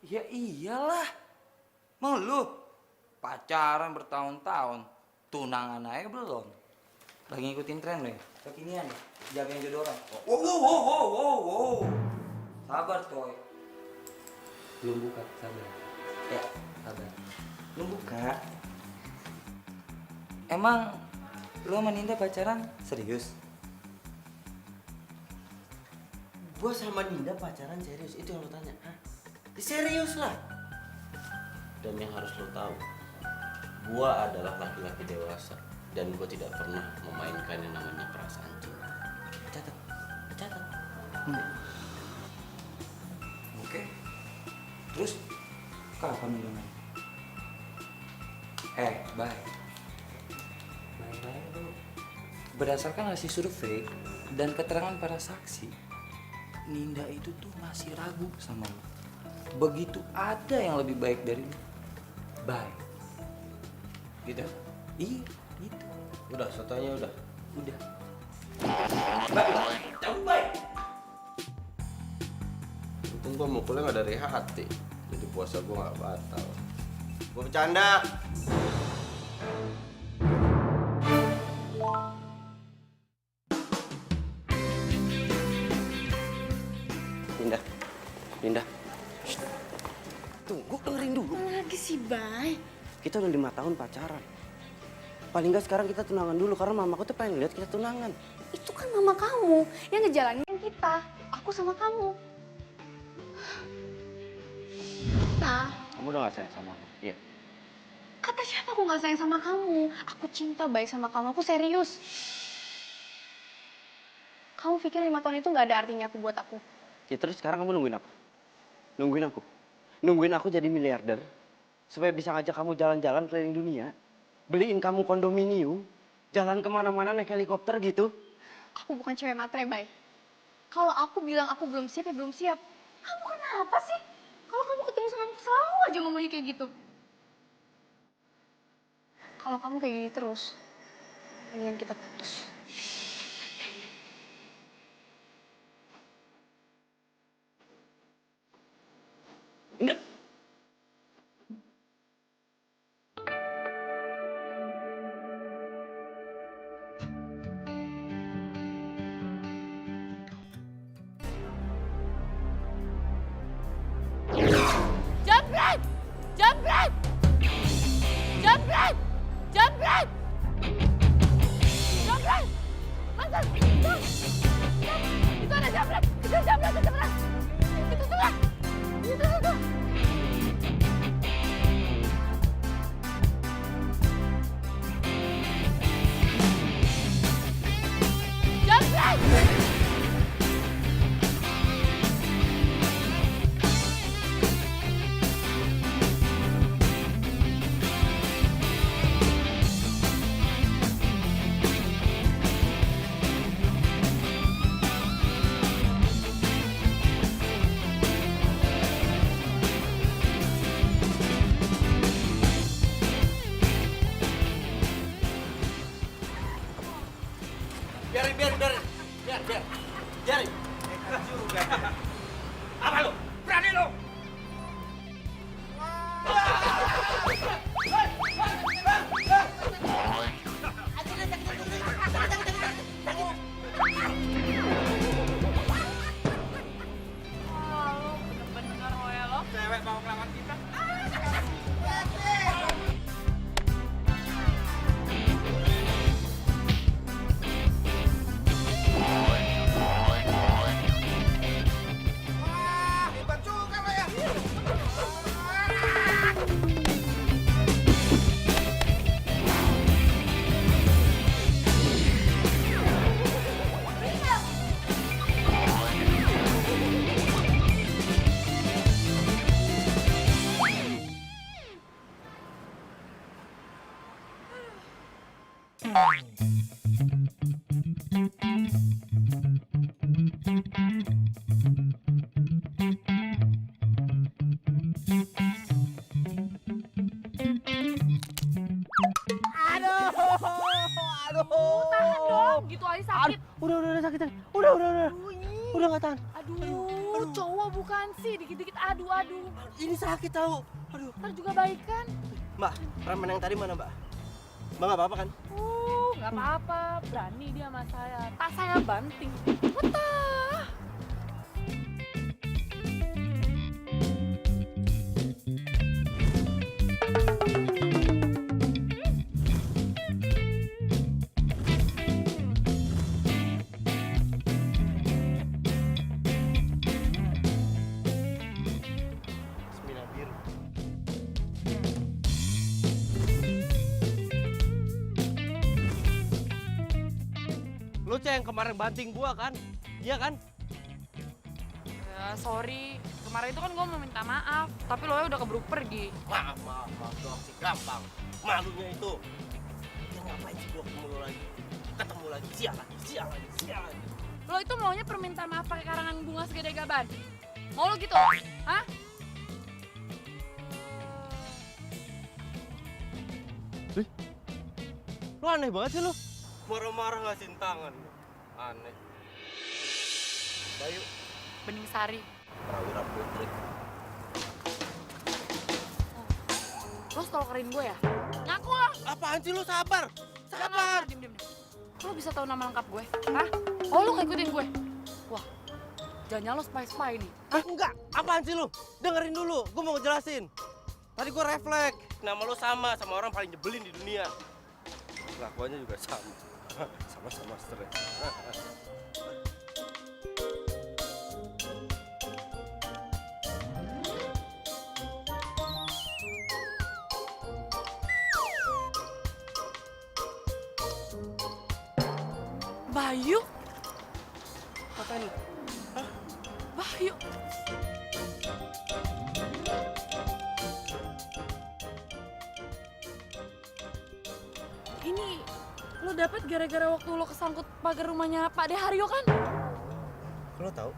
Ya iyalah. Mau lu pacaran bertahun-tahun, tunangan aja belum. Lagi ngikutin tren deh. Kekinian nih, jagain jodoh orang. Wow. Sabar, Toy. Belum buka, sabar. Ya, sabar. Belum buka. Emang lu sama Ninda pacaran serius? Gua sama Ninda pacaran serius, itu yang lo tanya. Hah? Serius lah. Dan yang harus lo tahu, gua adalah laki-laki dewasa dan gua tidak pernah memainkan yang namanya perasaan cinta. Catat. Oke. Terus kapan mulainya? Baik. Berdasarkan hasil survei dan keterangan para saksi, Ninda itu tuh masih ragu sama lu. Begitu ada yang lebih baik dari lu, baik. Gitu? Iya, gitu. Udah, satunya udah. Udah. Cabut baik. Untung gua mukulnya nggak dari hati, jadi puasa gua nggak batal. Gua bercanda. Ninda. Shh. Tunggu, dengerin dulu. Apa lagi sih, Bay? Kita udah 5 tahun pacaran. Paling nggak sekarang kita tunangan dulu karena mamaku tuh pengen lihat kita tunangan. Itu kan mama kamu yang ngejalanin kita. Aku sama kamu. Nah, Kamu udah gak sayang sama aku? Iya. kata siapa aku gak sayang sama kamu? Aku cinta baik sama kamu, aku serius. Kamu pikir 5 tahun itu gak ada artinya aku buat aku? Ya terus sekarang kamu nungguin apa? Nungguin aku jadi miliarder supaya bisa ngajak kamu jalan-jalan keliling dunia, beliin kamu kondominium, jalan kemana-mana naik helikopter gitu. Aku bukan cewek matre, Bay. Kalau aku bilang aku belum siap, ya belum siap. Kamu kenapa sih? Kalau kamu ketemu sama aku selalu aja ngomongnya kayak gitu. Kalau kamu kayak gini terus, mendingan kita putus. Enggak. Jambret! Jambret! Jambret! Jambret! Jambret! Mantan! Itu ada jambret! Itu jambret! Itu jambret! Itu tuh! Itu tuh! Jambret! Biarin. Apa lu? Berani lu? Bener-bener royal lo. Cewek mau ngelawan kita. Tahan dong, gitu aja sakit. Udah sakit. Udah nggak tahan. Aduh. Lu cowok bukan sih, dikit-dikit adu-adu. Ini sakit tahu. Aduh. Ntar juga baikan. Mbak, preman yang tadi mana, Mbak? Mbak nggak apa-apa kan? Nggak apa-apa, berani dia sama saya. Tak saya banting. Betah. Semina biru. Lu yang kemarin banting gua kan? Iya kan? Ya, sorry. Kemarin itu kan gue mau minta maaf, tapi lo udah keburu pergi. Maaf doang sih gampang. Malunya itu. Ya ngapain sih gua ketemu lu lagi? Ketemu lagi, sial lagi. Lo itu maunya permintaan maaf pakai karangan bunga segede gaban? Mau lo gitu? Hah? Lu aneh banget sih lu. Marah-marah ngasihin tangan. Aneh. Bayu, Bening Sari. Prawira Putri. Lo stalkerin gue ya? Ngaku lah. Apaan sih lu, sabar? Sabar. Diem. Lo bisa tahu nama lengkap gue? Hah? Oh, lo ngikutin gue? Wah, jangan lo spy nih. Hah, enggak. Apaan sih lu? Dengerin dulu, gua mau ngejelasin. Tadi gua refleks. Nama lu sama orang paling nyebelin di dunia. Kelakuannya juga sama. Sama-sama stres. Bayu? Apa nih? Bayu? Ini lo dapet gara-gara waktu lo kesangkut pagar rumahnya Pak De Haryo kan? Lo tahu?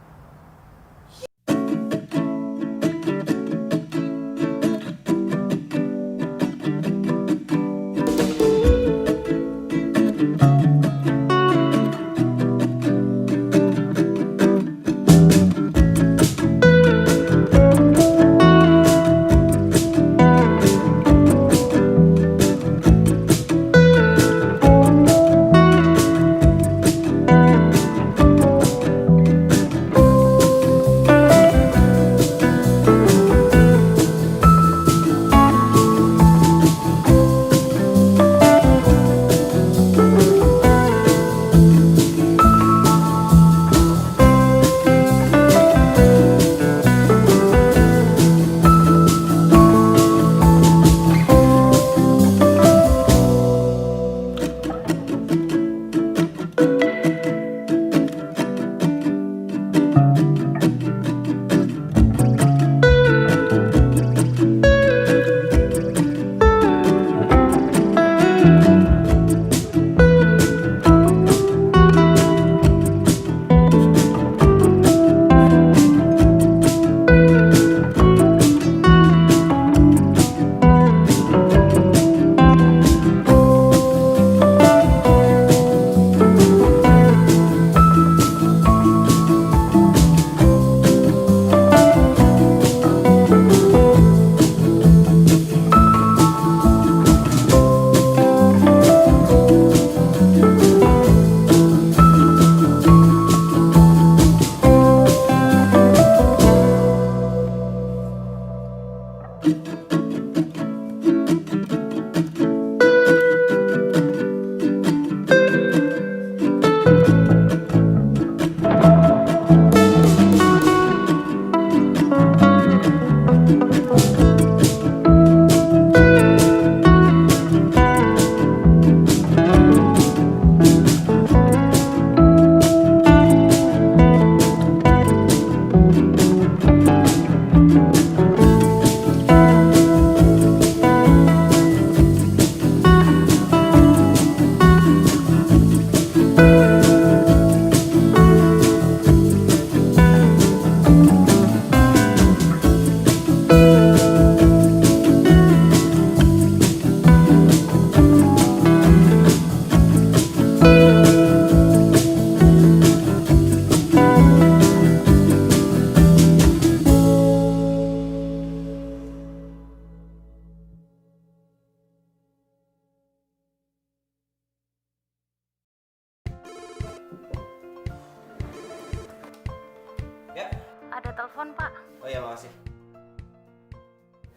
telepon, Pak. Oh iya, makasih.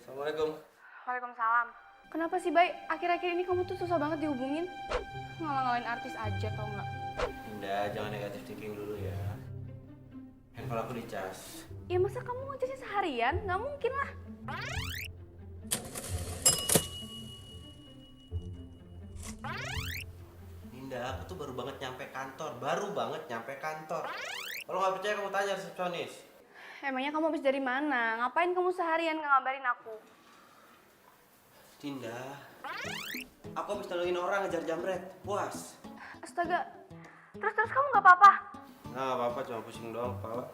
Assalamualaikum. Waalaikumsalam. Kenapa sih, Bay? Akhir-akhir ini kamu tuh susah banget dihubungin. Ngalah-ngalahin artis aja, tau nggak? Indah, jangan negatif thinking dulu ya. Handphone aku dicas. Ya masa kamu ngecasnya seharian? Nggak mungkin lah. Indah, aku tuh baru banget nyampe kantor. Kalau nggak percaya kamu tanya resepsionis. Emangnya kamu habis dari mana? Ngapain kamu seharian nggak ngabarin aku? Dinda, aku habis nolongin orang ngejar jamret. Puas. Astaga. Terus kamu nggak apa-apa? Nah, nggak apa-apa, cuma pusing doang kepala.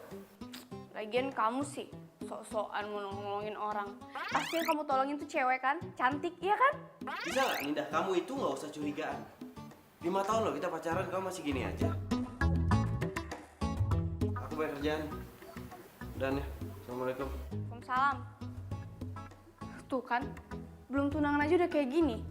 Lagian kamu sih sok-sokan mau nolongin orang. Pasti yang kamu tolongin tuh cewek kan? Cantik, iya kan? Bisa nggak, Dinda? Kamu itu nggak usah curigaan. 5 tahun loh kita pacaran, kamu masih gini aja. Aku banyak kerjaan. Dan ya, assalamualaikum. Waalaikumsalam. Tuh kan, belum tunangan aja udah kayak gini.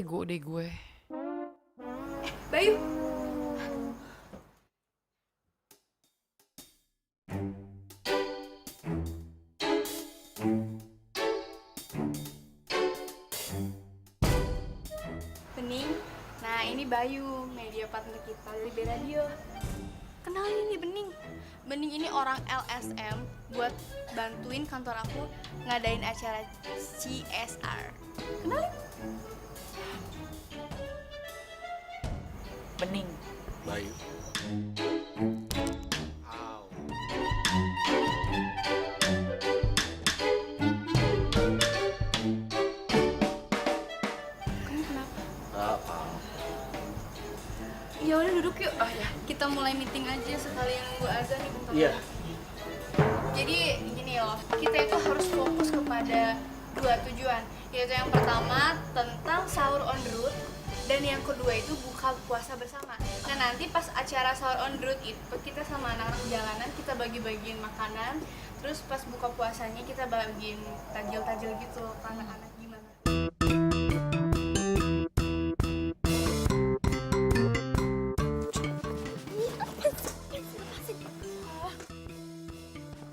Ego deh gue. Bayu. Bening. Nah, ini Bayu, media partner kita dari B-Radio. Kenalin ini Bening. Bening ini orang LSM buat bantuin kantor aku ngadain acara CSR. Kenalin? Bening. Bayu. Yuk yuk, oh ya, kita mulai meeting aja sekalian nunggu azan nih bentar. Iya. Jadi gini loh, kita itu harus fokus kepada dua tujuan. Yaitu yang pertama tentang sahur on the road, dan yang kedua itu buka puasa bersama. Nah nanti pas acara sahur on the road itu kita sama anak-anak jalanan kita bagi-bagiin makanan. Terus pas buka puasanya kita bagiin tajil-tajil gitu ke anak-anak gimana?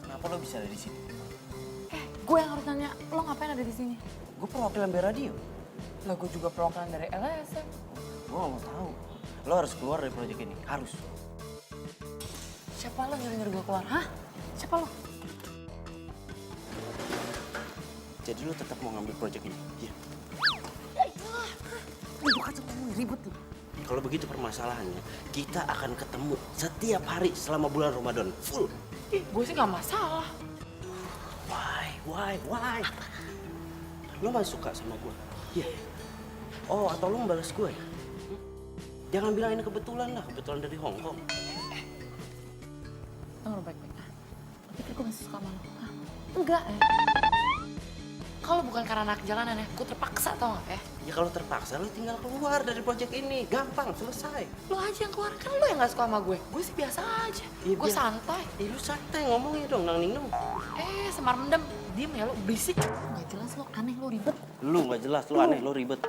Kenapa lo bisa ada di sini? Gue yang harus nanya, lo ngapain ada di sini? Gue perwakilan B-Radio. Lah gue juga perwakilan dari LSM. Gue gak mau tahu. Lo harus keluar dari proyek ini, harus. Siapa lo nyuruh-nyuruh gue keluar? Hah? Siapa lo? Jadi lo tetap mau ngambil proyek ini? Iya. Gue kacau kamu ribet lo. Kalau begitu permasalahannya, kita akan ketemu setiap hari selama bulan Ramadan, full. Ih, gue sih gak masalah. Why? Lo masih suka sama gue? Iya. Oh, atau lo membalas gue ya? Jangan bilang ini kebetulan lah, kebetulan dari Hong Kong. Dengar baik-baik. Lo pikir gue masih suka sama lo? Hah? Enggak ya. Kalau bukan karena anak jalanan ya, gue terpaksa tau gak ya? Ya kalau terpaksa lo tinggal keluar dari proyek ini, gampang, selesai. Lo aja yang keluar, kan lo yang gak suka sama gue. Gue sih biasa aja, Iya, gue biasa. santai. Lu santai ngomongnya dong, Nang Ningno. Semar mendem, diem ya lo, berisik. Gak jelas lo, aneh lo, ribet. Lu nggak jelas, lu aneh, lu ribet.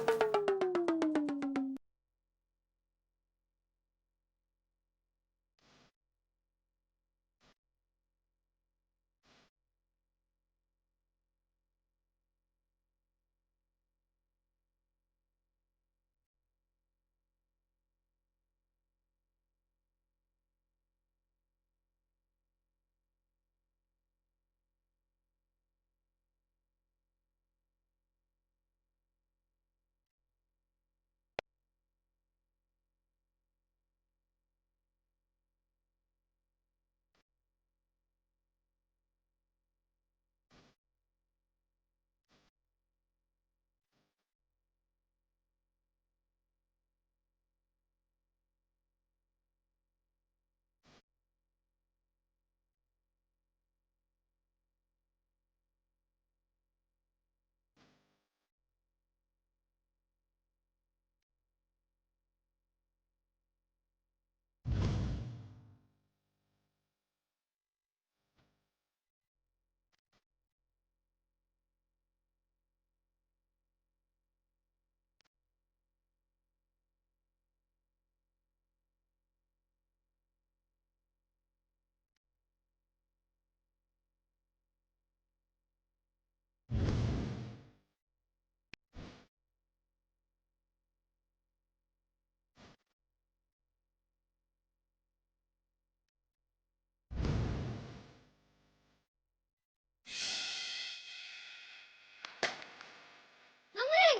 Nameng!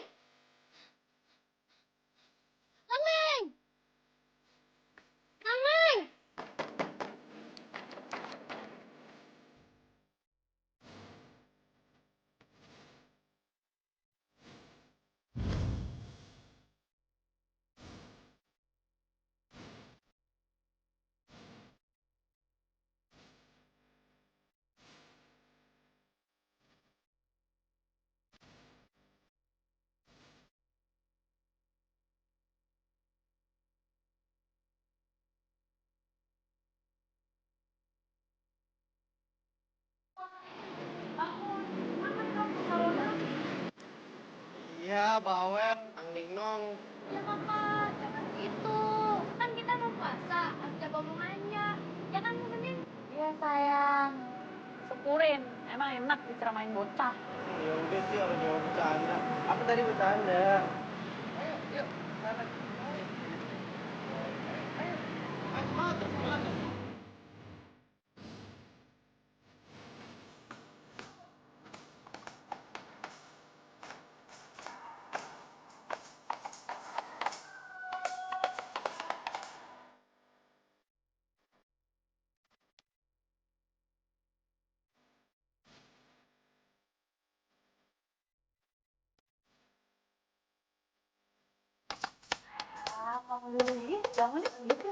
Nameng! Nameng! Iya, bawel, Ang Nong. Ya kakak, jangan gitu. Kan kita mau puasa, harus jaga omongannya. Ya kan bener? Iya sayang, syukurin. Emang enak diceramain bocah. Ya udah sih, harus jawab bercanda. Aku tadi bercanda. Ayo, yuk, sana. Ayo, semangat terus, semangat. Kamu dulu gitu, jangan gitu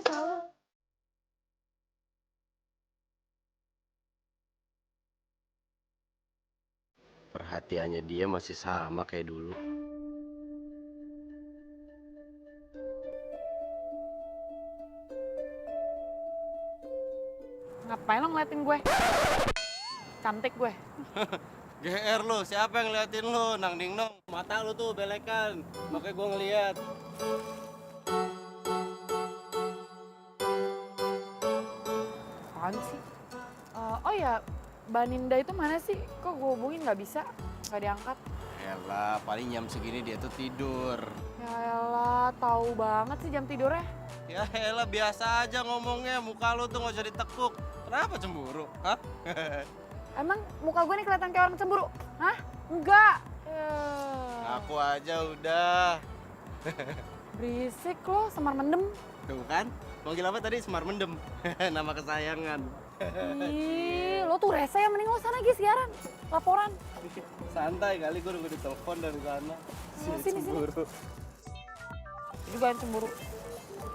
perhatiannya dia masih sama kayak dulu. Ngapain lo ngeliatin gue? Cantik gue. GR lu, siapa yang ngeliatin lu? Nang ding nong. Mata lu tuh belekan, makanya gua ngeliat. Apaan sih? Oh ya, Mbak Ninda itu mana sih? Kok gue hubungin nggak bisa? Nggak diangkat. Yalah, paling jam segini dia tuh tidur. Ya elah, tahu banget sih jam tidurnya. Ya elah, biasa aja ngomongnya, muka lu tuh nggak usah ditekuk. Kenapa cemburu? Hah? Emang muka gue nih kelihatan kayak orang cemburu? Hah? Enggak. Aku aja udah. Berisik lo, semar mendem. Tuh kan? Manggil apa tadi? Semar Mendem. Nama kesayangan. Ih, lo tuh rese ya, mending lo sana lagi siaran. Laporan. Santai kali, gue nunggu ditelepon dari sana. Sini. Cemburu. Juga yang cemburu.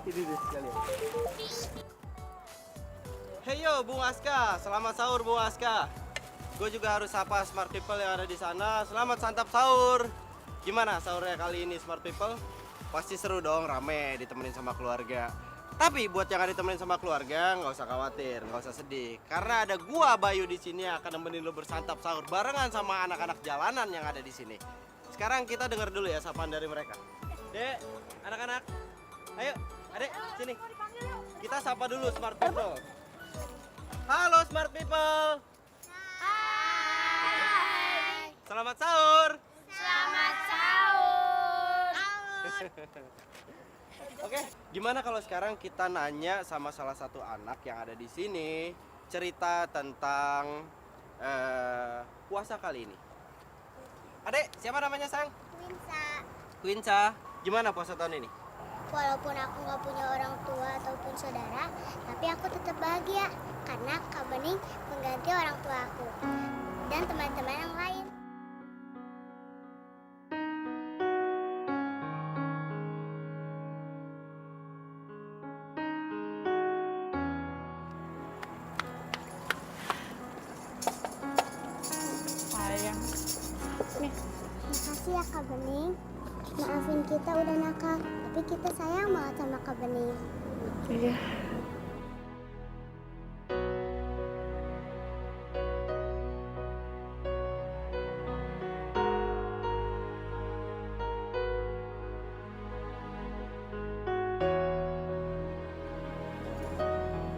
Ini deh sekalian. Hey yo, Bung Aska. Selamat sahur, Bung Aska. Gue juga harus sapa smart people yang ada di sana. Selamat santap sahur. Gimana sahurnya kali ini, smart people? Pasti seru dong, rame, ditemenin sama keluarga. Tapi buat yang ditemenin sama keluarga, nggak usah khawatir, nggak usah sedih. Karena ada gua Bayu di sini yang akan nemenin lo bersantap sahur barengan sama anak-anak jalanan yang ada di sini. Sekarang kita dengar dulu ya sapaan dari mereka. Dek, anak-anak, ayo, adek, sini. Kita sapa dulu smart people. Halo smart people. Hai. Selamat sahur. Selamat sahur. Oke, gimana kalau sekarang kita nanya sama salah satu anak yang ada di sini cerita tentang puasa kali ini. Adek, siapa namanya sayang? Winsa, Quinca. Gimana puasa tahun ini? walaupun aku nggak punya orang tua ataupun saudara, tapi aku tetap bahagia karena Kak Bening mengganti orang tua aku dan teman-teman yang lain. Sayang. Nih, Makasih ya Kak Bening. Maafin kita udah nakal, tapi kita sayang banget sama Kak Bening. iya.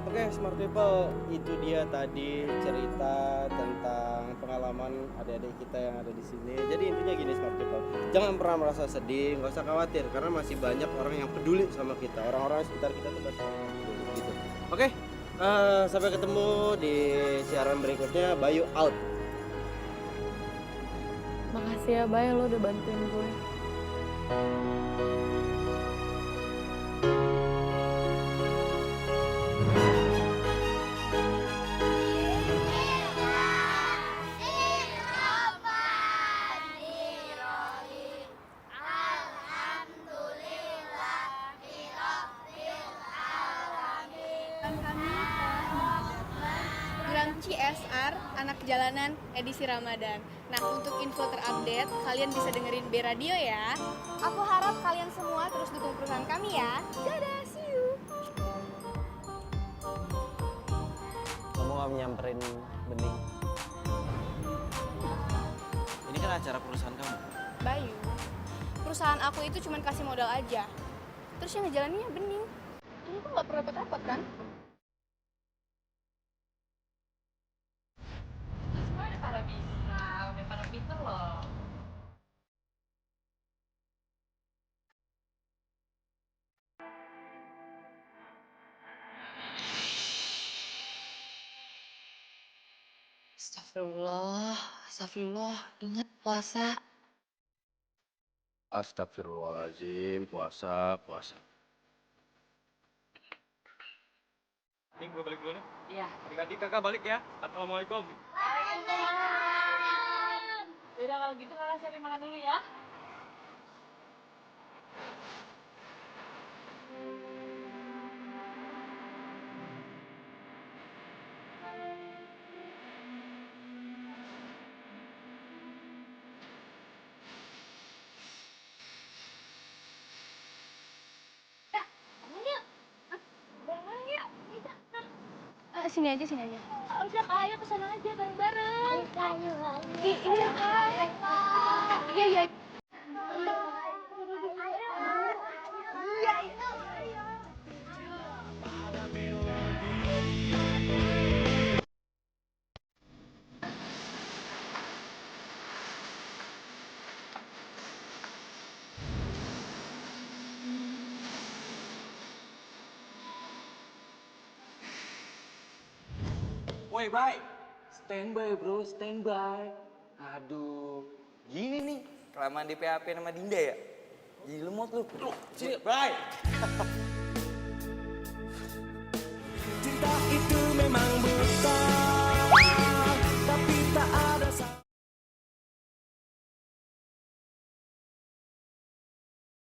Oke, smart people, itu dia tadi cerita tentang pengalaman adik-adik kita yang ada di sini. Jadi intinya gini smart people, jangan pernah merasa sedih, nggak usah khawatir karena masih banyak orang yang peduli sama kita, orang-orang di sekitar kita tuh pasti peduli gitu. Oke, sampai ketemu di siaran berikutnya. Bayu out. Makasih ya, Bay, lo udah bantuin gue. Program CSR Anak Jalanan edisi Ramadan. Nah, untuk info terupdate, kalian bisa dengerin B Radio ya. Aku harap kalian semua terus dukung perusahaan kami ya. Dadah, see you. Kamu nggak nyamperin Bening? Ini kan acara perusahaan kamu. Bayu, perusahaan aku itu cuma kasih modal aja. Terus yang ngejalaninnya Bening. Ini tuh nggak perlu repot-repot kan? Udah pada pinter loh. Astagfirullah, ingat puasa. Astagfirullahaladzim, puasa. Nih gue balik dulu nih. Iya. Adik-adik kakak balik ya. Assalamualaikum. Yaudah kalau gitu kakak siapin makan dulu ya. sini aja, sini aja. Udah kak, ayo kesana aja bareng-bareng. Ini ya kak. Iya, iya. Woi, bye. Standby, bro, standby. Aduh, gini nih. Kelamaan di PHP sama Dinda ya? Jadi lemot lu. Sini, bye. Cinta itu memang buta, tapi tak ada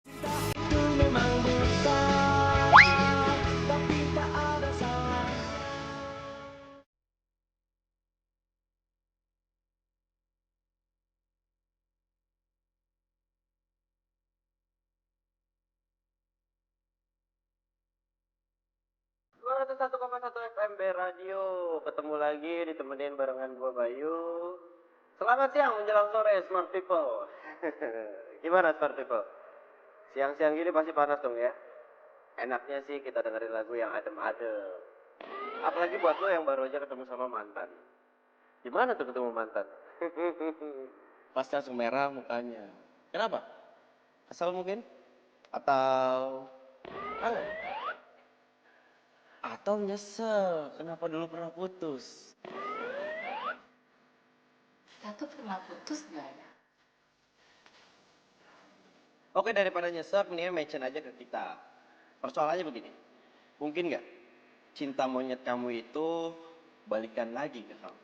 Cinta itu memang buta, tapi tak ada salah. Satu FMB Radio, ketemu lagi ditemenin barengan gua Bayu. Selamat siang menjelang sore Smart People. Gimana Smart People? Siang-siang gini pasti panas dong ya. Enaknya sih kita dengerin lagu yang adem-adem. Apalagi buat lo yang baru aja ketemu sama mantan. Gimana tuh ketemu mantan? Pasti langsung merah mukanya. Kenapa? Kesel mungkin? Atau kangen? Atau nyesel kenapa dulu pernah putus? Kita tuh pernah putus nggak ya? Oke, daripada nyesek, mendingan mention aja ke kita. Persoalannya begini, mungkin nggak cinta monyet kamu itu balikan lagi ke kamu?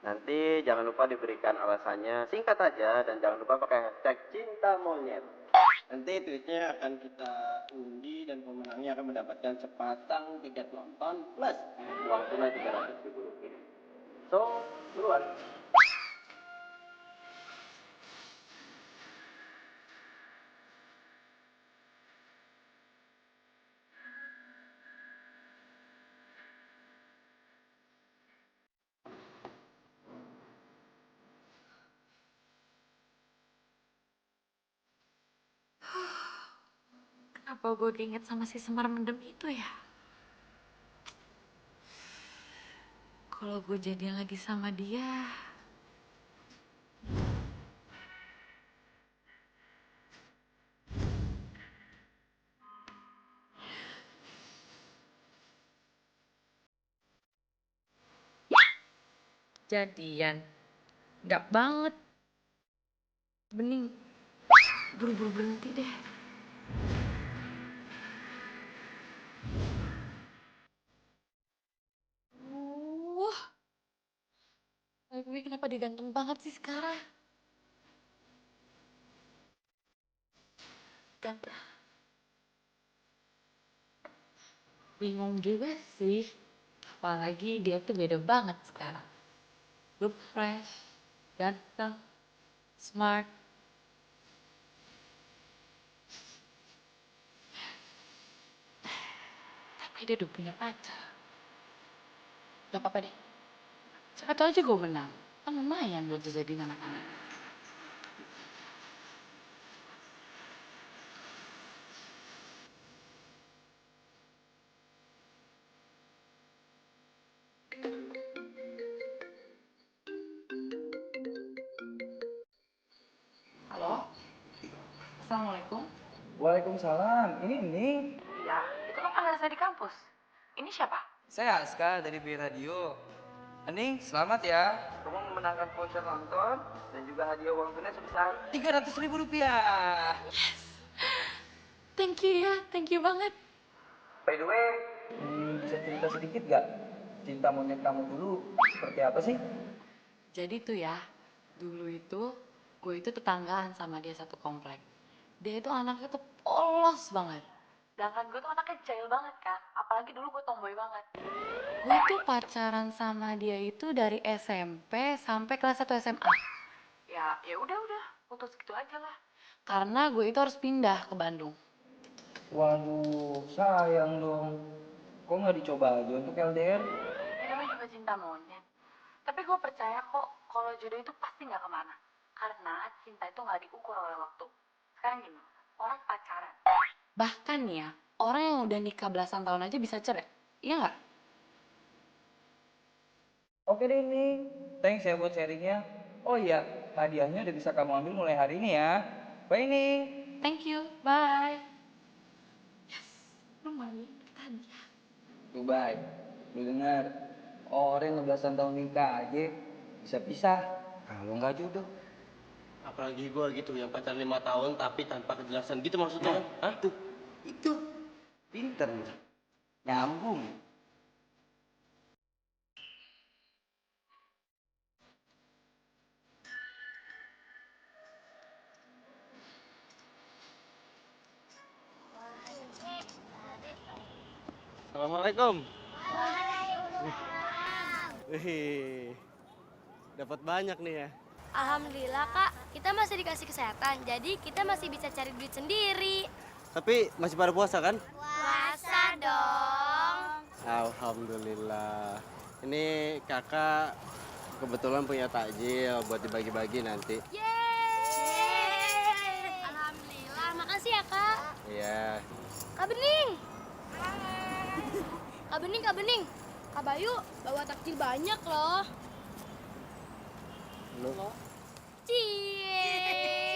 Nanti jangan lupa diberikan alasannya, singkat aja, dan jangan lupa pakai hashtag cinta monyet. Nanti tweetnya akan kita undi dan pemenangnya akan mendapatkan sepasang tiket nonton plus uang tunai 300.000 rupiah. So, buruan. Kenapa gue diinget sama si Semar Mendem itu ya? Kalau gue jadian lagi sama dia, jadian, nggak banget. Bening, buru-buru berhenti deh. Wah, tapi kenapa dia ganteng banget sih sekarang? Ganteng. Bingung juga sih. Apalagi dia tuh beda banget sekarang. Look fresh, ganteng, smart. Tapi dia udah punya pacar. Gak apa-apa deh. Siapa tahu aja gue menang. Kan lumayan buat jadi anak-anak. Halo? Assalamualaikum. Waalaikumsalam. Ini. Iya, itu kan panggilan saya di kampus. Ini siapa? Saya Aska dari B Radio. Ening, selamat ya. Kamu memenangkan voucher nonton dan juga hadiah uang tunai sebesar 300.000 rupiah. Thank you ya, thank you banget. By the way, bisa cerita sedikit gak? Cinta monyet kamu dulu seperti apa sih? Jadi tuh ya, dulu itu gue itu tetanggaan sama dia satu komplek. Dia itu anaknya tuh polos banget. Sedangkan gue tuh anaknya jahil banget kan, apalagi dulu gue tomboy banget. Gue tuh pacaran sama dia itu dari SMP sampai kelas 1 SMA. Ya udah, putus gitu aja lah. Karena gue itu harus pindah ke Bandung. Waduh, sayang dong. Kok nggak dicoba aja untuk LDR? Ya namanya juga cinta monyet. Tapi gue percaya kok kalau jodoh itu pasti nggak kemana. Karena cinta itu nggak diukur oleh waktu. Sekarang gini, orang pacaran. Bahkan nih ya, orang yang udah nikah belasan tahun aja bisa cerai. Iya nggak? Oke deh Ning, thanks ya buat sharingnya. Oh iya, hadiahnya udah bisa kamu ambil mulai hari ini ya. Bye Ning. Thank you, bye. Yes, lu malu tadi. Tuh bye, lu dengar. Orang yang belasan tahun nikah aja bisa pisah. Kalau nggak jodoh. Apalagi gue gitu yang pacaran 5 tahun tapi tanpa kejelasan gitu maksudnya kan? Hah? Itu pinter lu. Nyambung. Assalamualaikum. Wih, dapat banyak nih ya. Alhamdulillah kak, kita masih dikasih kesehatan, jadi kita masih bisa cari duit sendiri. Tapi masih pada puasa kan? Puasa dong. Alhamdulillah. Ini kakak kebetulan punya takjil buat dibagi-bagi nanti. Yeay. Alhamdulillah, makasih ya kak. Iya. Kak Bening. Kak Bening, Kak Bening. Kak Bayu bawa takjil banyak loh. Lu Cie.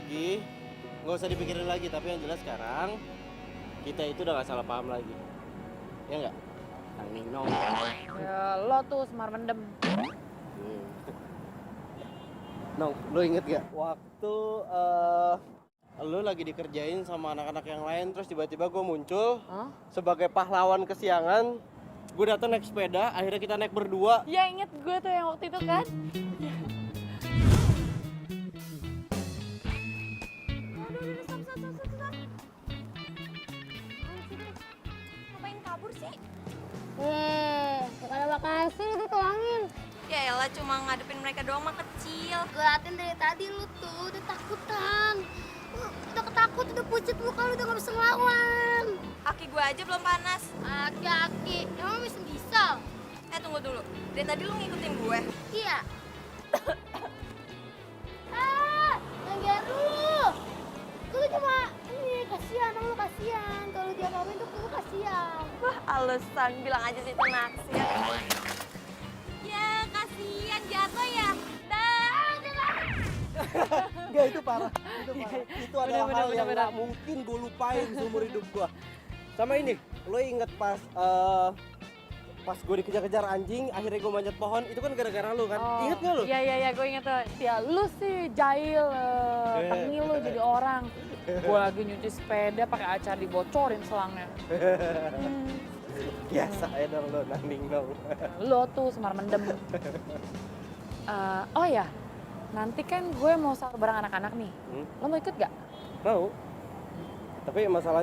pergi, nggak usah dipikirin lagi. Tapi yang jelas sekarang kita itu udah gak salah paham lagi. Ya nggak? Kang Nino. Ya lo tuh semar mendem. Nong, lo inget gak waktu lo lagi dikerjain sama anak-anak yang lain, terus tiba-tiba gue muncul sebagai pahlawan kesiangan. Gue datang naik sepeda, akhirnya kita naik berdua. Ya inget gue tuh yang waktu itu kan. Stop. Ngapain kabur sih? elah, cuma ngadepin mereka doang mah kecil. Gue latihan dari tadi lu tuh udah takutan. Lu udah ketakut, udah pucet muka lu udah gak bisa ngelawan. Kaki gue aja belum panas. Aki-aki, emang bisa? Tunggu dulu. Dari tadi lu ngikutin gue. Iya. Nggak dulu. Gue cuma ini kasihan, lu kasihan. Kalau dia ngapain tuh gue kasihan. Wah, alasan bilang aja sih itu naksir. Ya, kasihan jatuh ya. Enggak, itu parah. Itu parah. Itu adalah hal yang nggak mungkin gue lupain seumur hidup gue. Sama ini, lo inget pas gue dikejar-kejar anjing, akhirnya gue manjat pohon, itu kan gara-gara lu kan? Ingat gak lu? Iya, gue inget tuh. Ya lu sih jahil, tengil lu jadi orang. Gue lagi nyuci sepeda pakai acar dibocorin selangnya. Biasa ya dong lo, Nanding dong. Lo tuh semar mendem. Oh ya, nanti kan gue mau sahur bareng anak-anak nih. Lo mau ikut gak? Mau. Tapi masalah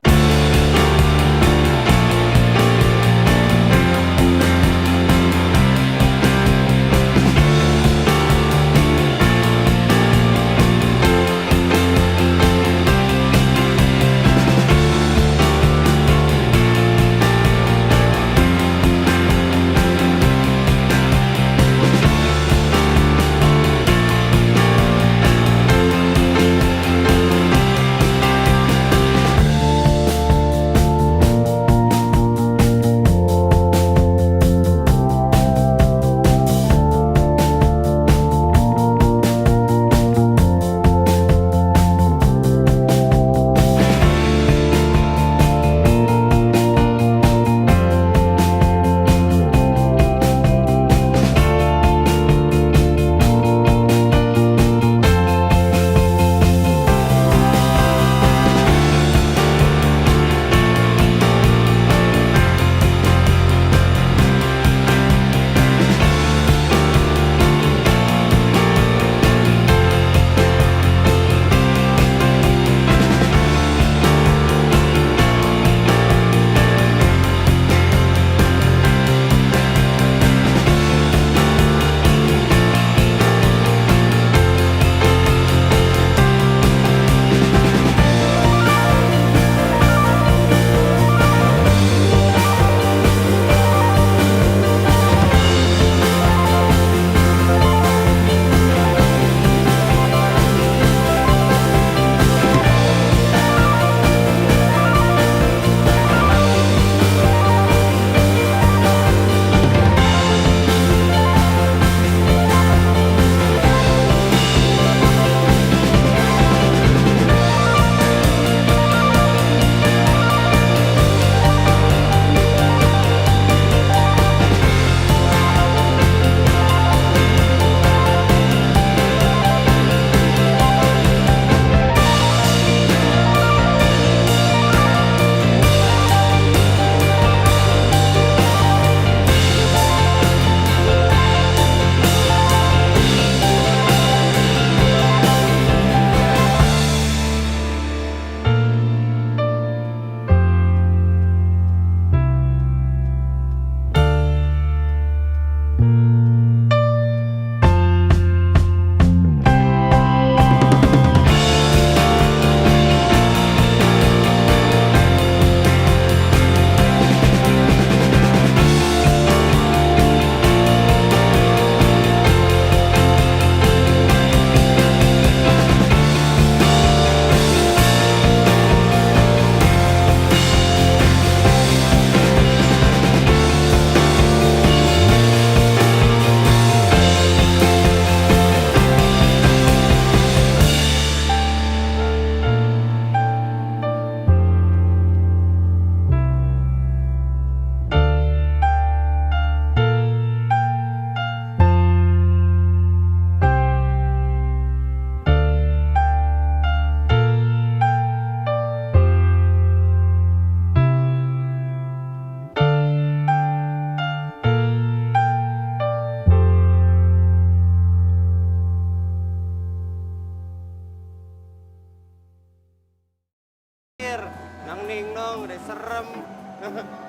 Nangning dong, udah serem,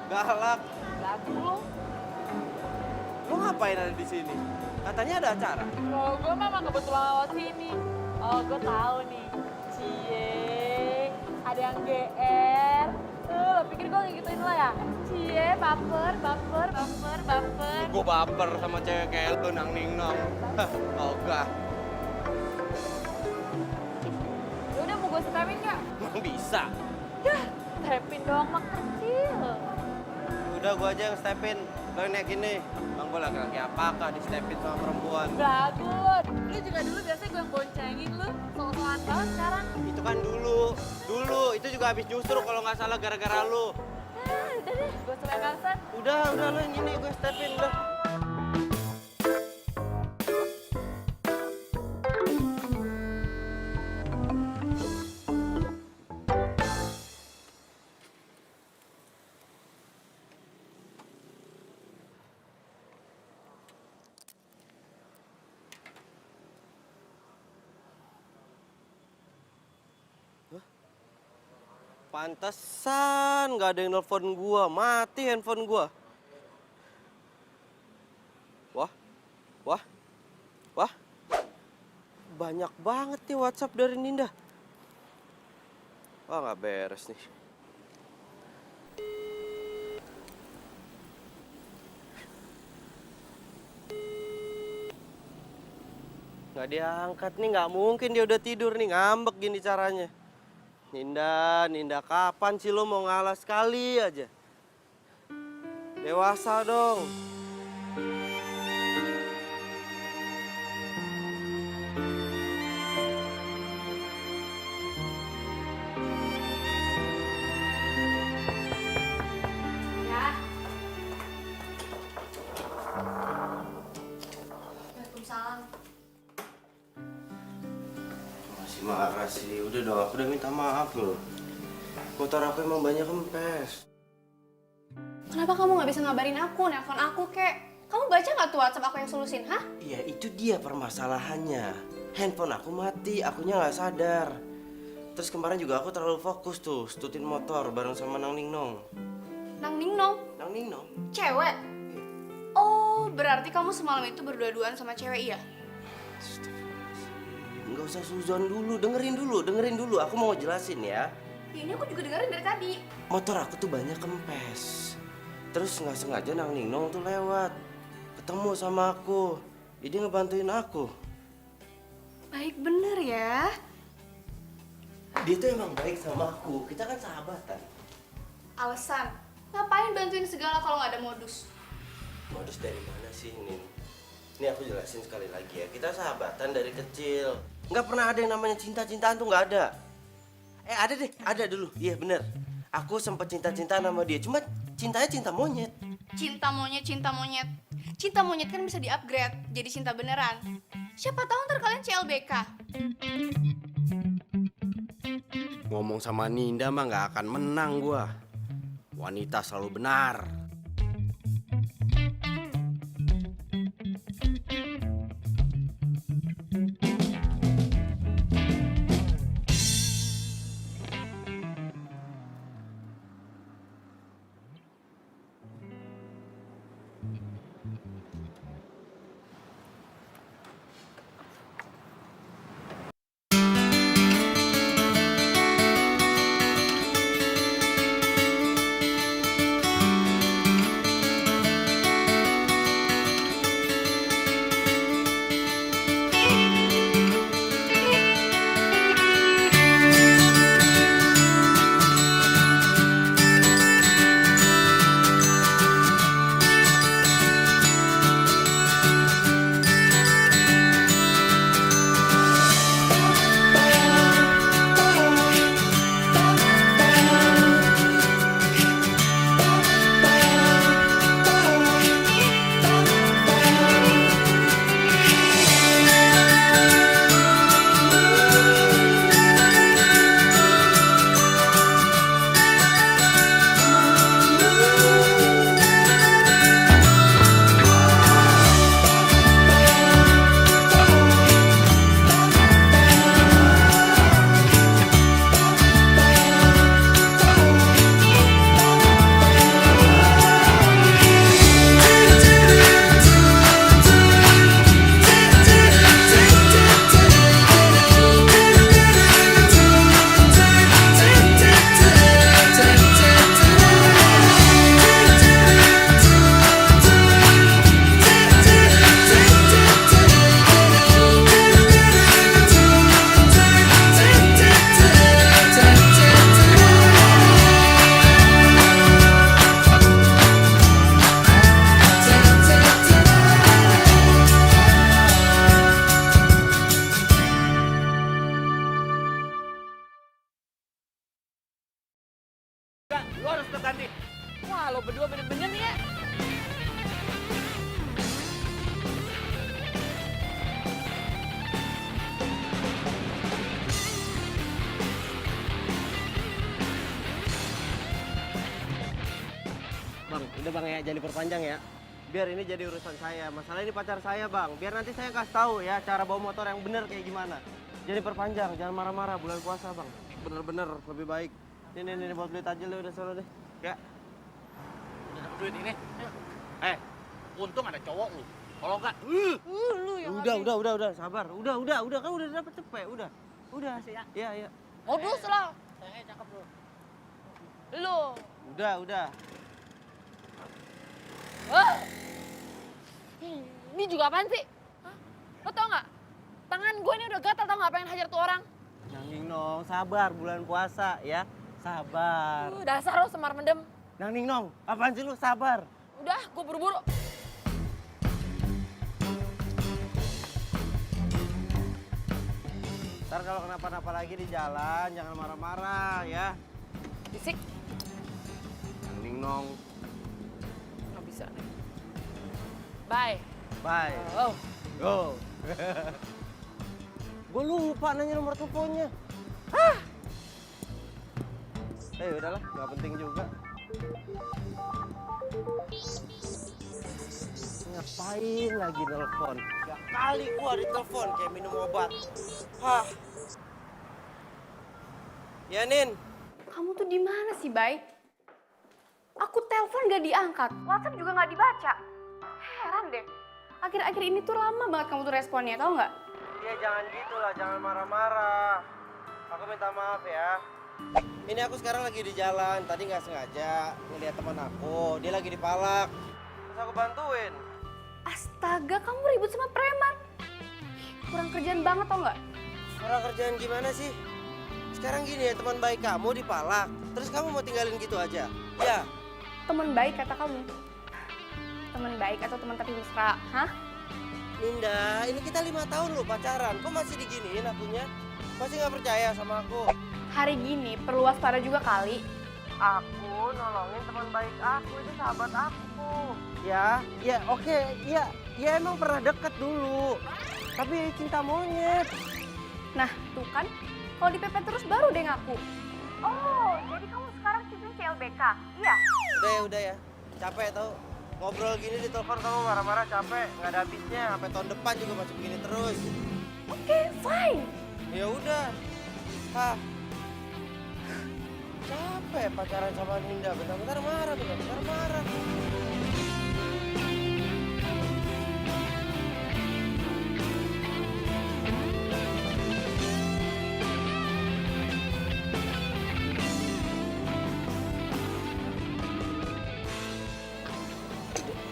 galak. Lagu lo. Lu ngapain ada di sini? Katanya ada acara. Oh, gue memang kebetulan lewat sini. Oh, gue tahu nih. Cie, ada yang GR. Lo pikir gue ngikutin lo ya? Cie, baper. Gue baper sama cewek kayak lu, Nang Ningnong. Ogah. Ya udah mau gue stepin nggak? Emang bisa? Yah, stepin doang mah kecil. Udah gue aja yang stepin. Lo yang naik ini. Bang, gue laki-laki apakah di stepin sama perempuan? Belagu lo. Lu juga dulu biasanya gue yang boncengin lu. Soal-soalan banget sekarang. Itu kan dulu. Dulu, itu juga habis justru kalau nggak salah gara-gara lu. Udah deh, gue suruh Karsan. Udah lo yang gini gue stepin udah. Pantesan nggak ada yang nelfon gua, mati handphone gua. Wah, banyak banget nih WhatsApp dari Ninda. Wah, nggak beres nih. Nggak diangkat nih, nggak mungkin dia udah tidur nih, ngambek gini caranya. Ninda, kapan sih lo mau ngalah sekali aja? Dewasa dong. Ya. Waalaikumsalam. Masih marah sih, udah dong, aku udah minta maaf loh. Motor aku emang banyak kempes. Kenapa kamu nggak bisa ngabarin aku, nelpon aku, kek? Kamu baca nggak tuh WhatsApp aku yang solusin, hah? Iya, itu dia permasalahannya. Handphone aku mati, akunya nggak sadar. Terus kemarin juga aku terlalu fokus tuh, stutin motor bareng sama Nang Ningnong. Nang Ningnong? Nang Ningnong? Cewek? Oh, berarti kamu semalam itu berdua-duaan sama cewek, iya? Nggak usah suzon dulu, dengerin dulu. Aku mau jelasin ya. Ya, ini aku juga dengerin dari tadi. Motor aku tuh banyak kempes. Terus nggak sengaja Nang Ningnong tuh lewat. Ketemu sama aku. Dia ngebantuin aku. Baik bener ya. Dia tuh emang baik sama aku. Kita kan sahabatan. Alasan? Ngapain bantuin segala kalau nggak ada modus? Modus dari mana sih, Nin? Ini aku jelasin sekali lagi ya. Kita sahabatan dari kecil. Nggak pernah ada yang namanya cinta-cintaan tuh nggak ada. Ada deh, ada dulu. Iya bener. Aku sempet cinta-cintaan sama dia. Cuma cintanya cinta monyet. Cinta monyet. Cinta monyet kan bisa di-upgrade jadi cinta beneran. Siapa tahu ntar kalian CLBK. Ngomong sama Ninda mah nggak akan menang gua. Wanita selalu benar. enggak, lu harus tetap ganti. Wah, lo berdua bener-bener nih ya. Bang, udah bang ya, jadi perpanjang ya. Biar ini jadi urusan saya. Masalah ini pacar saya bang. Biar nanti saya kasih tahu ya cara bawa motor yang bener kayak gimana. Jadi perpanjang, jangan marah-marah bulan puasa bang. Bener-bener lebih baik. Ini buat beli tajil deh, udah solo deh. Ya. Udah dapet duit ini. Untung ada cowok lu. Kalau enggak, Lu yang Udah, sabar. Udah, kan udah dapet cepet, udah. Udah sih ya. Iya. modus lah. cakep lu. Lu. Udah. Wah. Ini juga apaan sih? Hah? Lo tau nggak? Tangan gue ini udah gatal, tau nggak, pengen hajar tuh orang. Nanging nong, sabar bulan puasa ya. Sabar. Dasar lo semar mendem. Nanging nong, apaan sih lu sabar? Udah, gue buru-buru. Ntar kalau kenapa-napa lagi di jalan, jangan marah-marah ya. Bisik. Nanging nong, Nggak bisa nih. Bye. bye. Oh. Go. Gue lupa nanya nomor teleponnya. Udahlah, nggak penting juga. Ngapain lagi nelpon? Gak kali gua ditelepon kayak minum obat. Ya Nin, Kamu tuh di mana sih, Bay? Aku telepon gak diangkat, WhatsApp juga gak dibaca. Heran deh. Akhir-akhir ini tuh lama banget kamu tuh responnya, tau nggak? ya jangan gitu lah, jangan marah-marah. Aku minta maaf ya. Ini aku sekarang lagi di jalan, tadi nggak sengaja ngeliat teman aku, dia lagi dipalak. Terus aku bantuin. Astaga, kamu ribut sama preman. Kurang kerjaan banget tau nggak? Orang kerjaan gimana sih? Sekarang gini ya, teman baik kamu dipalak, terus kamu mau tinggalin gitu aja? Ya, Teman baik kata kamu. Teman baik atau teman tapi mesra? Hah? Ninda, ini kita 5 tahun loh pacaran, kok masih diginiin akunya? Masih nggak percaya sama aku? Hari gini perlu waspada juga kali. Aku nolongin teman baik aku, itu sahabat aku. Ya oke, ya emang pernah deket dulu. Tapi cinta monyet. Nah, tuh kan. Kalau dipepet terus baru deh ngaku. Oh, jadi kamu sekarang cucunya CLBK? Iya. Udah ya. Capek tau. Ngobrol gini di telepon kamu marah-marah capek. Nggak ada habisnya. Sampai tahun depan juga masih begini terus. Oke, fine. Ya udah. Capek pacaran sama Ninda. Bentar-bentar marah.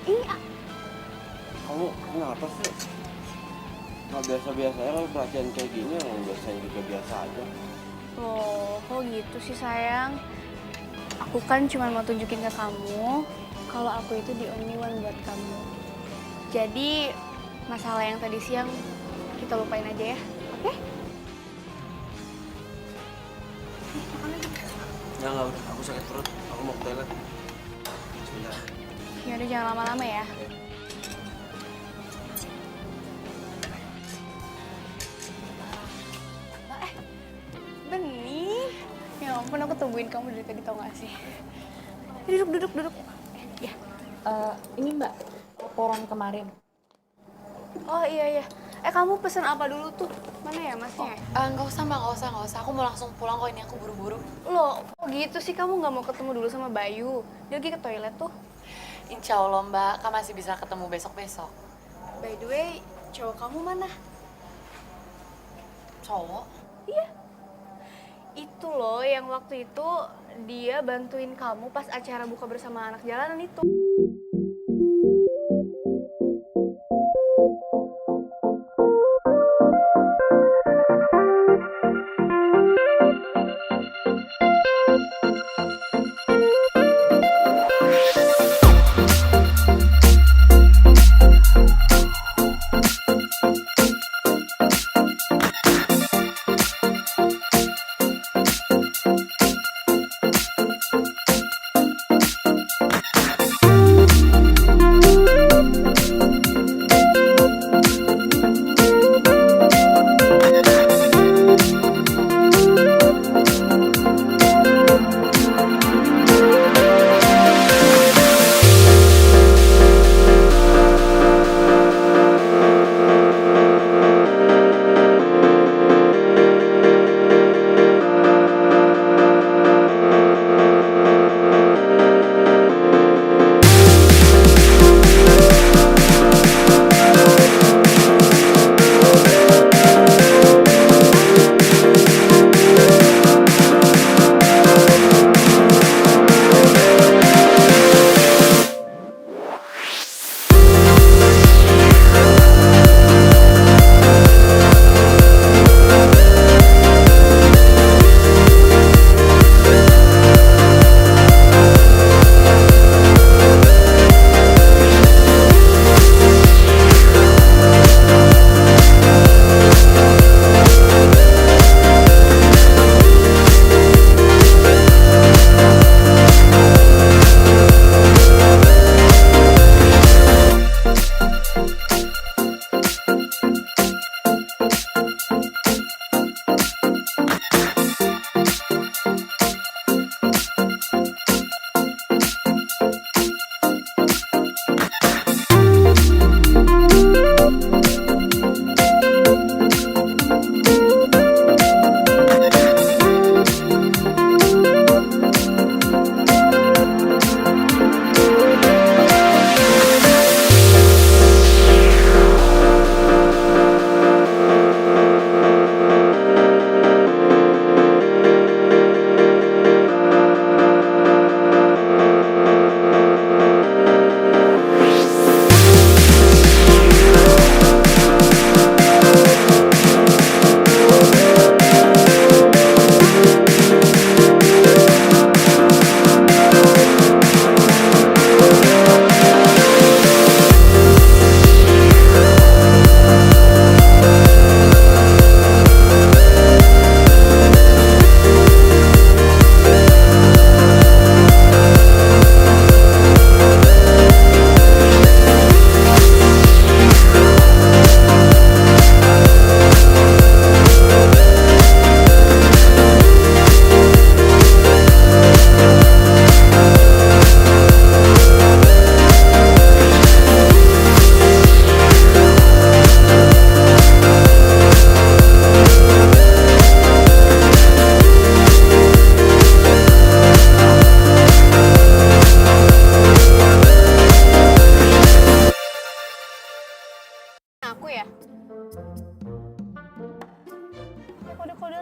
Iya. Kamu kenapa sih? Nggak biasa-biasa ya, kalau perhatian kayak gini yang biasanya juga biasa aja. Loh, kok gitu sih sayang? Aku kan cuma mau tunjukin ke kamu kalau aku itu the only one buat kamu. Jadi, masalah yang tadi siang kita lupain aja ya, oke? Makan lagi. Nggak, udah. Aku sakit perut. Aku mau ke toilet. Sebentar. Yaudah, jangan lama-lama ya. Bening. Ya ampun, aku tungguin kamu dari tadi, tau gak sih? Duduk. Ya. Ini Mbak, laporan kemarin. Oh iya. Kamu pesen apa dulu tuh? Mana ya masnya? Nggak usah Mbak, nggak usah. Aku mau langsung pulang kok, ini aku buru-buru. Loh, kok gitu sih kamu nggak mau ketemu dulu sama Bayu? Dia lagi ke toilet tuh. Insya Allah Mbak, kan masih bisa ketemu besok-besok. By the way, cowok kamu mana? Cowok? Iya. Itu loh yang waktu itu dia bantuin kamu pas acara buka bersama anak jalanan itu.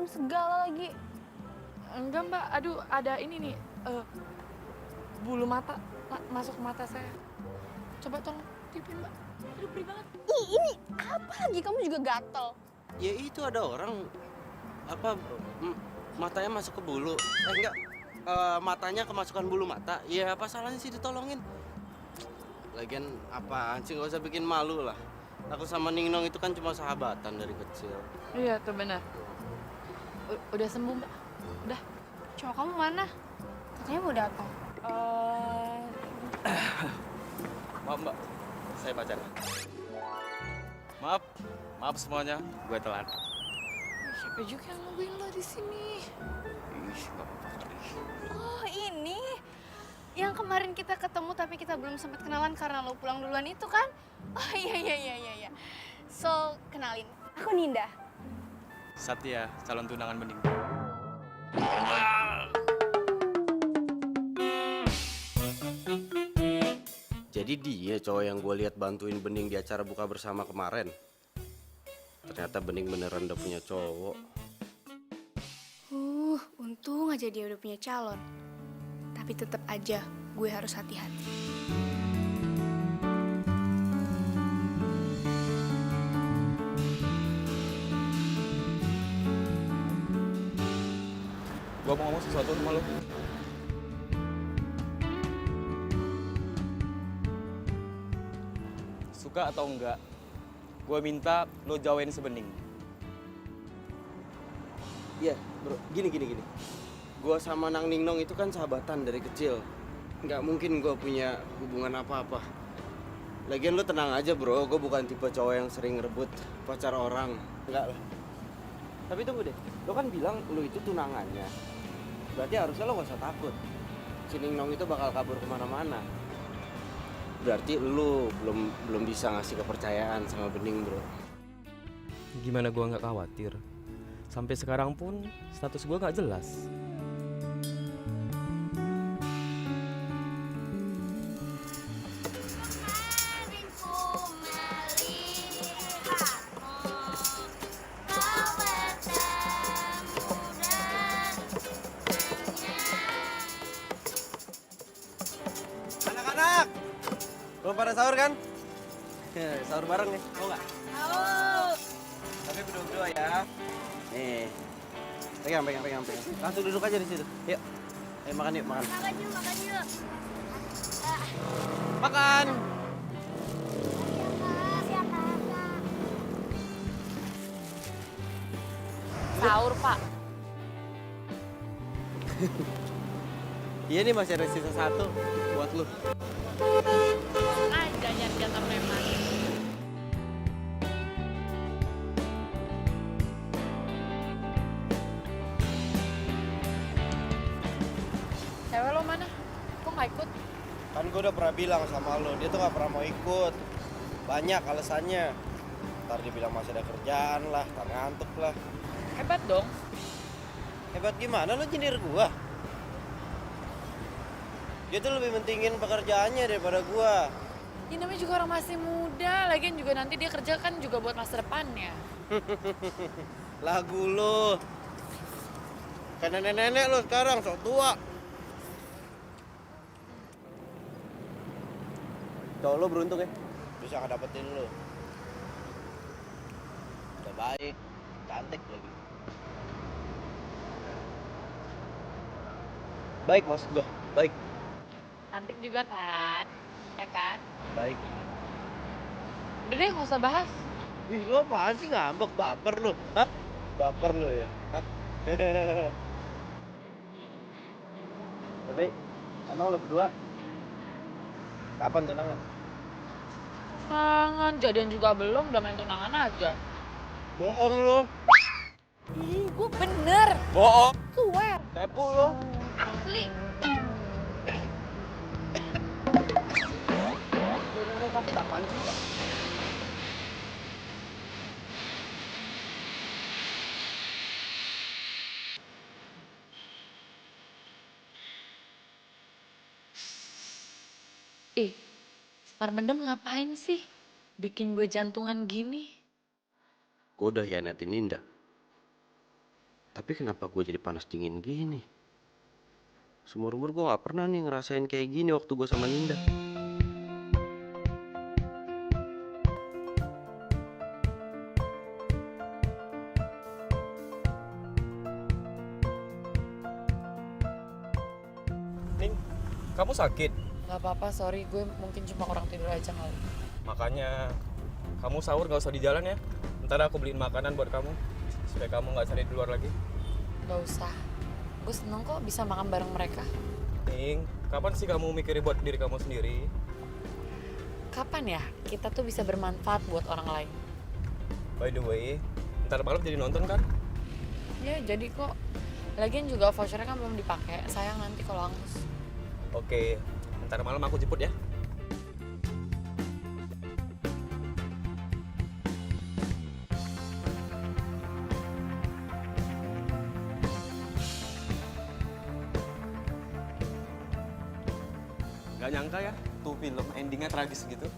salam segala lagi. Enggak mbak, aduh ada ini nih, bulu mata masuk mata saya. Coba tolong tiupin mbak, aduh perih banget. Ih, ini apa lagi? Kamu juga gatel. Ya itu ada orang apa matanya masuk ke bulu. Enggak, matanya kemasukan bulu mata. Ya apa salahnya sih ditolongin? Lagian apaan sih, nggak usah bikin malu lah. Aku sama Ningnong itu kan cuma sahabatan dari kecil. Iya tuh benar. Udah sembuh mbak, udah. Cowok kamu mana? Katanya mau datang. Maaf mbak, saya pacaran. Maaf, maaf semuanya, gue telat. Siapa juga yang nungguin lo di sini? Ih, nggak apa-apa kali. Oh, ini yang kemarin kita ketemu tapi kita belum sempat kenalan karena lo pulang duluan itu kan? Oh iya. So, kenalin. Aku Ninda. Satya, calon tunangan Bening. Jadi dia cowok yang gue lihat bantuin Bening di acara buka bersama kemarin. Ternyata Bening beneran udah punya cowok. Untung aja dia udah punya calon. Tapi tetap aja gue harus hati-hati. Gue mau ngomong sesuatu sama lo. Suka atau enggak, gue minta lo jauhin si Bening. Iya, bro. Gini. Gue sama Nang Ningnong itu kan sahabatan dari kecil. Nggak mungkin gue punya hubungan apa-apa. Lagian lo tenang aja bro, gue bukan tipe cowok yang sering rebut pacar orang. Enggak lah. Tapi tunggu deh, lo kan bilang lo itu tunangannya. Berarti harusnya lo gak usah takut. Si Ningnong itu bakal kabur kemana-mana. Berarti lo belum bisa ngasih kepercayaan sama Bening bro. Gimana gue nggak khawatir? Sampai sekarang pun status gue nggak jelas. Anak-anak, belum pada sahur kan? Sahur bareng nih, mau nggak? Mau. Tapi berdua ya. Nih, pegang. Langsung duduk aja di situ. Yuk, ayo makan yuk, makan. Makan yuk. Makan. Siap, Kakak. Sahur pak. Iya nih masih ada sisa satu buat lu. Aja nyari jatah preman. Cewek lo mana? Kok nggak ikut? Kan gue udah pernah bilang sama lo, dia tuh gak pernah mau ikut. Banyak alasannya. Ntar dia bilang masih ada kerjaan lah, ntar ngantuk lah. Hebat dong. Hebat gimana lo nyindir gua? Dia tuh lebih mentingin pekerjaannya daripada gua. Ya namanya juga orang masih muda, lagian juga nanti dia kerja kan juga buat masa depannya. Lagu lo. Kayak nenek-nenek lo sekarang, sok tua. Cowok lo beruntung ya, bisa ngedapetin lo. Udah baik, cantik lagi. Baik maksud gua, baik. Cantik juga kan, ya kan? Baik. Udah deh, nggak usah bahas. Ih, lo apaan sih ngambek, baper lo? Hah? Baper lo ya? Hah? Tapi, emang lo berdua kapan tunangan? Tangan, jadian juga belum, udah main tunangan aja. Bohong lo. Ih, gue bener. Bohong. Swear. Tepu lo. Asli. Apaan sih? Parmendem ngapain sih? Bikin gue jantungan gini. Gue udah hianatin Ninda. Tapi kenapa gue jadi panas dingin gini? Seumur umur gue gak pernah nih ngerasain kayak gini waktu gue sama Linda. Ning, kamu sakit? Gak apa-apa, sorry. Gue mungkin cuma kurang tidur aja kali. Makanya kamu sahur gak usah di jalan ya. Ntar aku beliin makanan buat kamu supaya kamu nggak cari di luar lagi. Gak usah. Gue seneng kok bisa makan bareng mereka. Ning, kapan sih kamu mikirin buat diri kamu sendiri? Kapan ya kita tuh bisa bermanfaat buat orang lain? By the way, ntar malam jadi nonton kan? Ya jadi kok. Lagian juga vouchernya kan belum dipakai. Sayang nanti kalau hangus. Oke, ntar malam aku jemput ya. Gak nyangka ya, tuh film endingnya tragis gitu.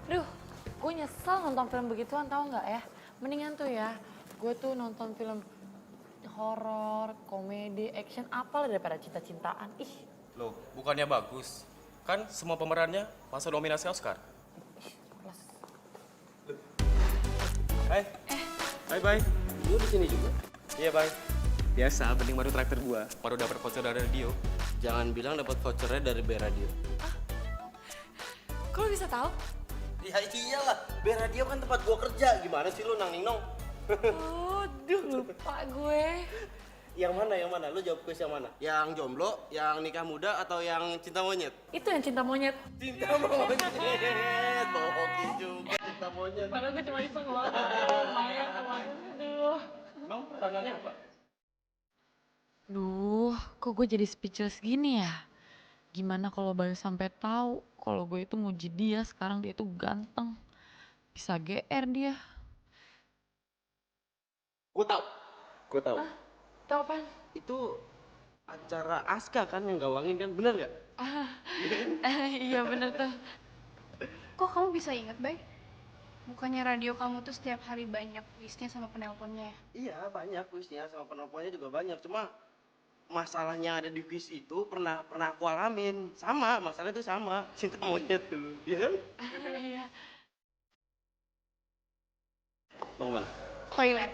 Duh, gue nyesel nonton film begituan, tau nggak ya? Mendingan tuh ya, gue tuh nonton film horor, komedi, action, apalah daripada cinta-cintaan. Ih, Loh, bukannya bagus? Kan semua pemerannya masuk nominasi Oscar. kelas. Hai. Bye. Lu di sini juga? Iya, bye. Biasa, bening baru traktir gua. Baru dapat voucher dari radio. Jangan bilang dapat vouchernya dari B Radio. Kok lo bisa tahu? Ya iyalah, B Radio kan tempat gua kerja. Gimana sih lu Nang Ninong? Oh, duh lupa gue. Yang mana? Lu jawab kuis yang mana? Yang jomblo, yang nikah muda, atau yang cinta monyet? Itu yang cinta monyet. Cinta monyet, bohongin juga cinta monyet. Padahal gue cuma iseng loh. Lumayan, lumayan. Aduh. Emang tangannya apa? Duh, kok gue jadi speechless gini ya? Gimana kalau Bayu sampai tahu kalau gue itu muji dia, sekarang dia tuh ganteng. Bisa GR dia. Gue tahu. Tahu apaan? Itu acara Aska kan yang gawangin kan, bener gak? Iya bener tuh. Kok kamu bisa ingat, Bay? Bukannya radio kamu tuh setiap hari banyak kuisnya sama penelponnya ya? Iya banyak kuisnya, sama penelponnya juga banyak. Cuma masalahnya ada di kuis itu pernah aku alamin. Sama, masalah itu sama. Cinta monyet tuh, iya kan? Iya. Mau kemana? Toilet.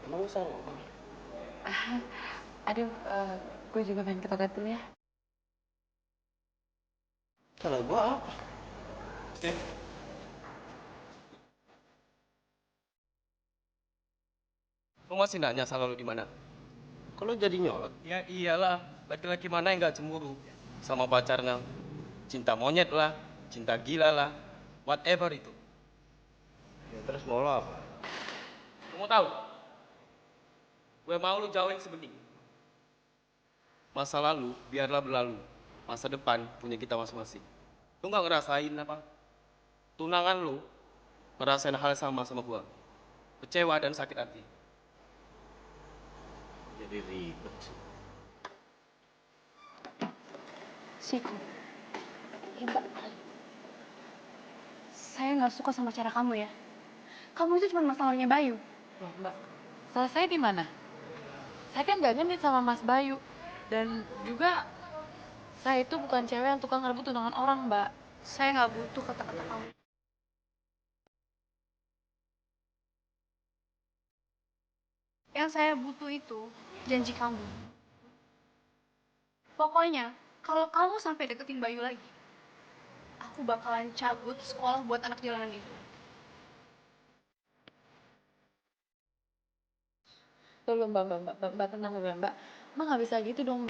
Emang usah? Aduh, gue juga pengen ke toilet dulu ya. Salah gua apa? Lu masih nanya salah lu di mana? Kalau jadi nyolot? Ya iyalah, laki-laki mana yang gak cemburu sama pacarnya? Cinta monyet lah, cinta gila lah, whatever itu. Ya terus mau lo apa? Lu mau tahu? Gue mau lu jauhin si Bening. Masa lalu biarlah berlalu, masa depan punya kita masing-masing. Lu gak ngerasain apa? Tunangan lu ngerasain hal sama gua. Kecewa dan sakit hati. Jadi ribet sih. Siku. Hebat kali. Saya nggak suka sama cara kamu ya. Kamu itu cuma masalahnya Bayu. Loh, Mbak, salah saya di mana? Saya kan gak genit sama Mas Bayu. Dan juga saya itu bukan cewek yang tukang ngerebut tunangan orang, Mbak. Saya nggak butuh kata-kata kamu. Yang saya butuh itu janji kamu. Pokoknya, kalau kamu sampai deketin Bayu lagi, aku bakalan cabut sekolah buat anak jalanan itu. Tolong Mbak, tenang ya Mbak. Mbak nggak bisa gitu dong.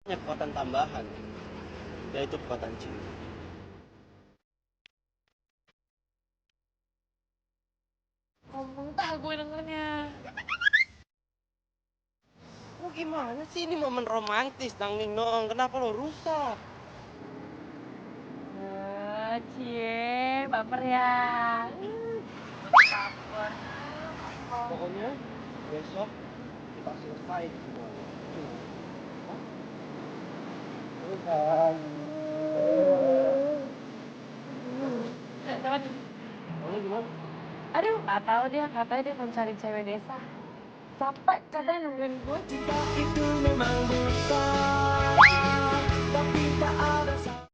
punya kekuatan tambahan, yaitu kekuatan cinta. Ngomong tak gue dengernya. Lu gimana sih, ini momen romantis Nang Nino, kenapa lo rusak? Cie, baper ya. Baper. Pokoknya besok kita selesai semua. Hah? kan. Kamu gimana? Aduh, nggak tahu dia, katanya dia mau cari cewek desa. Capek katanya nungguin gue. Cinta itu memang buta, tapi tak ada salahnya.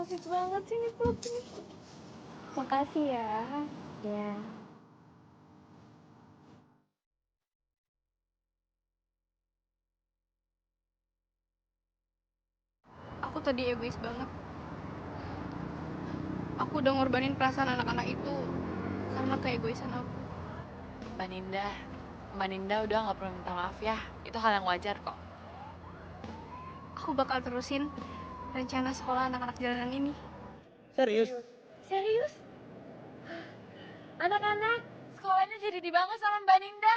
Asik banget sih nih peluknya. Makasih ya. Ya. Aku tadi egois banget. Aku udah ngorbanin perasaan anak-anak itu karena keegoisan aku. Mbak Ninda udah nggak perlu minta maaf ya. Itu hal yang wajar kok. Aku bakal terusin rencana sekolah anak-anak jalanan ini. Serius? Serius? Anak-anak, sekolahnya jadi dibangun sama Mbak Ninda.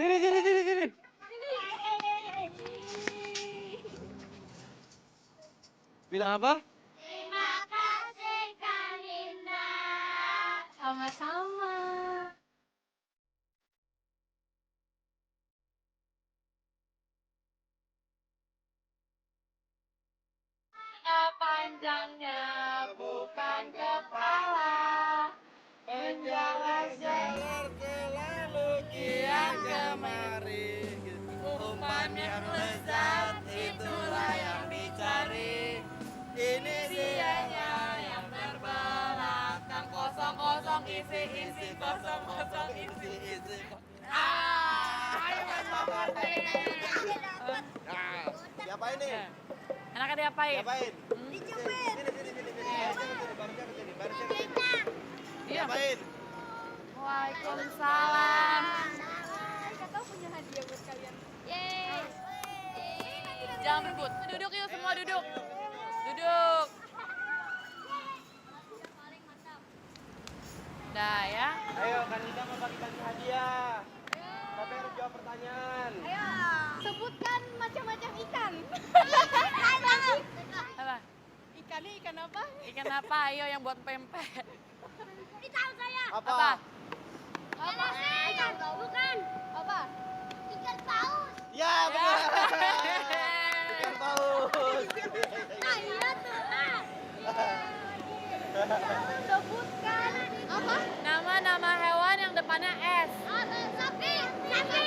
Sini. Bilang apa? Terima kasih Kak Ninda. Sama-sama. Panjangnya bukan kepala, menjalar selalu kian kemari. Umpan yang lezat itulah yang dicari. Ini dianya yang terbelakang kosong-kosong isi kosong kosong isi. Ayo main popor nih. Diapain nih? Enaknya diapain? Diapain? Dicubit. Barisnya ke sini. Iya. Diapain? Waalaikumsalam. Kakak punya hadiah buat kalian. Yeay. Jangan berebut. Duduk yuk semua duduk. Duduk. Dah ya. Ayo, Kanita mau bagi-bagi hadiah. Tapi harus jawab pertanyaan. Sebutkan macam-macam ikan. Apa? Ikannya ikan apa? Ikan apa? Ayo yang buat pempek. Ini tahu saya. Apa? Ikan bukan. Apa? Ikan paus. Ya, benar. Ikan paus. Nah, iya tuh. Sebutkan apa? Nama hewan yang depannya S. Sapi. Kasih.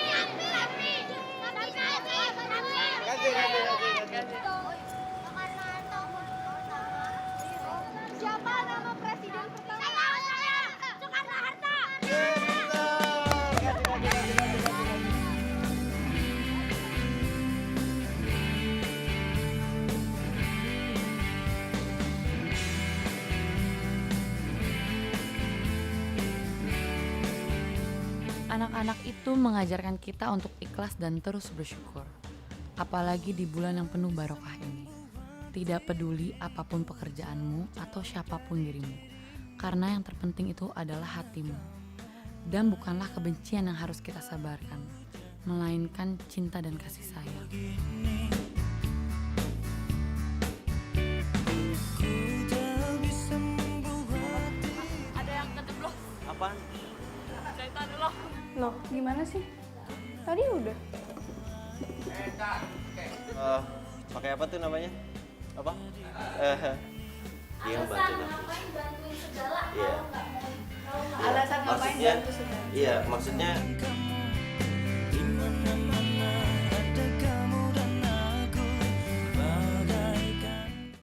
Siapa nama presiden pertama? Saya. Soekarno-Hatta. Anak-anak itu mengajarkan kita untuk ikhlas dan terus bersyukur. Apalagi di bulan yang penuh barokah ini. Tidak peduli apapun pekerjaanmu atau siapapun dirimu. Karena yang terpenting itu adalah hatimu. Dan bukanlah kebencian yang harus kita sabarkan, melainkan cinta dan kasih sayang. Ada yang kejeblos. Apaan? Cerita dulu. Loh, gimana sih? Tadi udah. Pakai apa tuh namanya? Apa? Dia bantuin aku. Iya. Alasan ngapain Maksudnya, bantu saudara? iya, maksudnya